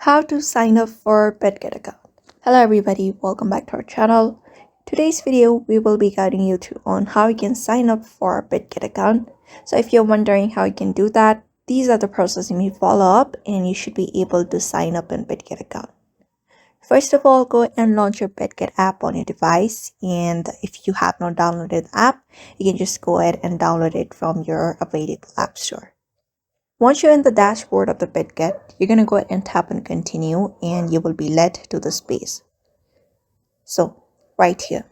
How to sign up for Bidget account. Hello everybody, welcome back to our channel. Today's video we will be guiding you through on how you can sign up for a Bidget account. So if you're wondering how you can do that, these are the processes you need to follow up and you should be able to sign up in Bidget account. First of all, go and launch your Bidget app on your device, and if you have not downloaded the app, you can just go ahead and download it from your available app store. Once you're in the dashboard of the Bidget, you're going to go ahead and tap on continue and you will be led to this page. So right here.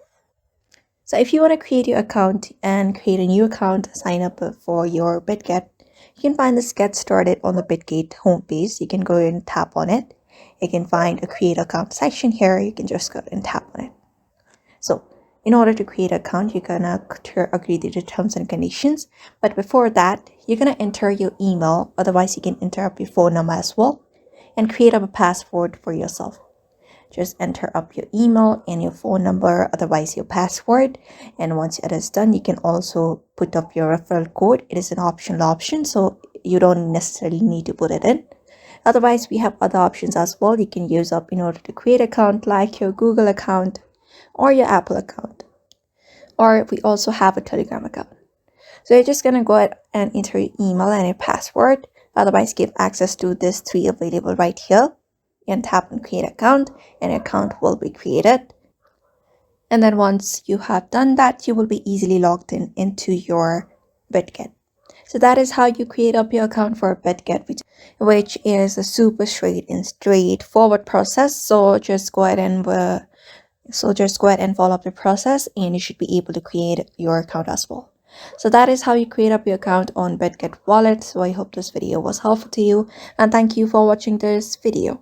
So if you want to create your account and create a new account, sign up for your Bidget, you can find this get started on the Bidget homepage. You can go and tap on it. You can find a create account section here. You can just go and tap on it. So in order to create an account, you're gonna agree to the terms and conditions. But before that, you're gonna enter your email. Otherwise, you can enter up your phone number as well and create up a password for yourself. Just enter up your email and your phone number, otherwise your password. And once it is done, you can also put up your referral code. It is an optional option, so you don't necessarily need to put it in. Otherwise, we have other options as well you can use up in order to create an account, like your Google account or your Apple account. Or we also have a Telegram account. So you're just gonna go ahead and enter your email and your password. Otherwise, give access to these three available right here. And tap on create account and your account will be created. And then once you have done that, you will be easily logged in into your Bidget. So that is how you create up your account for Bidget, which is a super straightforward process. So just go ahead and follow up the process and you should be able to create your account as well. So that is how you create up your account on Bidget wallet. So I hope this video was helpful to you and thank you for watching this video.